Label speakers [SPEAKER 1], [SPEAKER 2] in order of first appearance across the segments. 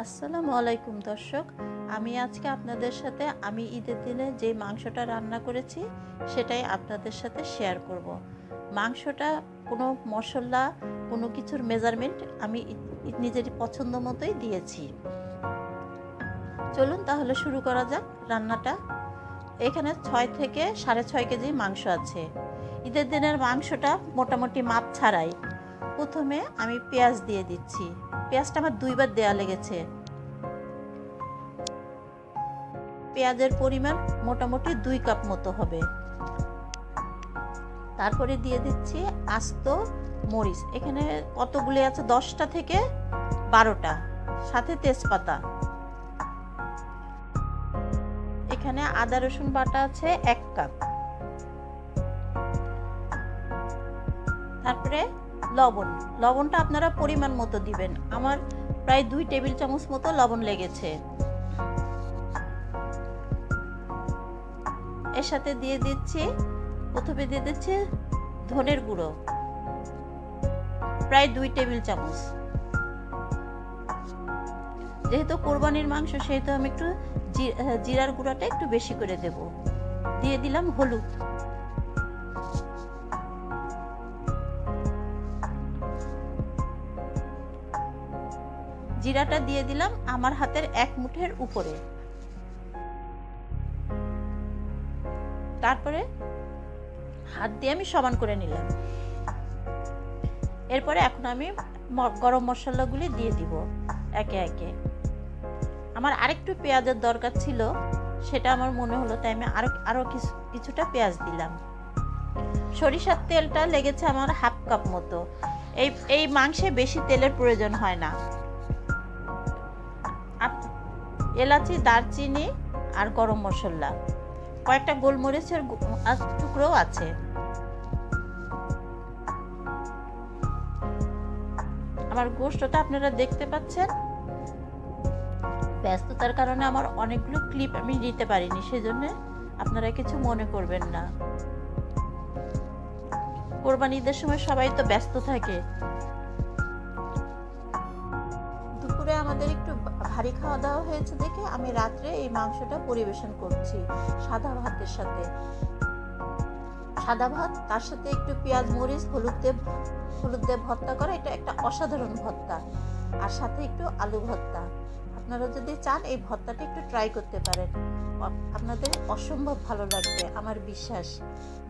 [SPEAKER 1] আসসালামু আলাইকুম দর্শক, আমি আজকে আপনাদের সাথে আমি ঈদের দিনে যে মাংসটা রান্না করেছি সেটাই আপনাদের সাথে শেয়ার করব। মাংসটা কোনো মশলা কোনো কিছুর মেজারমেন্ট আমি নিজের পছন্দ মতোই দিয়েছি। চলুন তাহলে শুরু করা যাক রান্নাটা। এখানে 6 থেকে 6.5 কেজি মাংস আছে। ঈদের দিনের মাংসটা মোটামুটি মাপ ছাড়াই। প্রথমে আমি পেঁয়াজ দিয়ে দিচ্ছি। পেঁয়াজটা আমার 2 বার দেওয়া লেগেছে। পেঁয়াজের পরিমাণ মোটামুটি 2 কাপ মতো হবে। তারপরে দিয়ে দিচ্ছি আস্ত মরিচ। এখানে কতগুলি আছে, 10টা থেকে 12টা, সাথে তেজপাতা। এখানে আদা রসুন বাটা আছে 1 কাপ। তারপরে লবণটা আপনারা পরিমাণ মতো দিবেন। আমার প্রায় 2 টেবিল চামচ মতো লবণ লেগেছে। এর সাথে প্রথমে দিয়ে দিচ্ছি ধনের গুঁড়ো, প্রায় 2 টেবিল চামচ। যেহেতু কোরবানির মাংস সেহেতু আমি একটু জিরার গুঁড়াটা একটু বেশি করে দেব। দিয়ে দিলাম হলুদ। জিরাটা দিয়ে দিলাম আমার হাতের 1 মুঠের উপরে। তারপরে হাত দিয়ে আমি সমান করে নিলাম। এরপরে এখন আমি গরম মশলাগুলি দিয়ে দিব একে একে। আমার আরেকটু পেঁয়াজের দরকার ছিল, সেটা আমার মনে হলো, তাই আমি আরো কিছুটা পেঁয়াজ দিলাম। সরিষার তেলটা লেগেছে আমার 1/2 কাপ মতো। এই মাংসে বেশি তেলের প্রয়োজন হয় না। এলাচি, দারচিনি আর গরম মশলা, কয়েকটা গোলমরিচের টুকরো আছে। আমার গোশতটা আপনারা দেখতে পাচ্ছেন। ব্যস্ততার কারণে আমার অনেকগুলো ক্লিপ আমি নিতে পারিনি, সেজন্য আপনারা কিছু মনে করবেন না। কোরবানি ঈদের সময় সবাই তো ব্যস্ত থাকে। দুপুরে আমাদের একটু ভারী খাওয়া দাওয়া হয়েছে দেখে আমি রাত্রে এই মাংসটা পরিবেশন করছি সাদা ভাতের সাথে। সাদা ভাত, তার সাথে একটু পেঁয়াজ মরিচ হলুদ দিয়ে ভর্তা করা, এটা একটা অসাধারণ ভর্তা। আর সাথে একটু আলু ভর্তা। আপনারা যদি চান এই ভর্তাটা একটু ট্রাই করতে পারেন, আপনাদের অসম্ভব ভালো লাগবে আমার বিশ্বাস।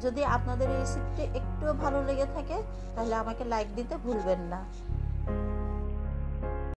[SPEAKER 1] যদি আপনাদের এই রেসিপিটি একটু ভালো লেগে থাকে তাহলে আমাকে লাইক দিতে ভুলবেন না।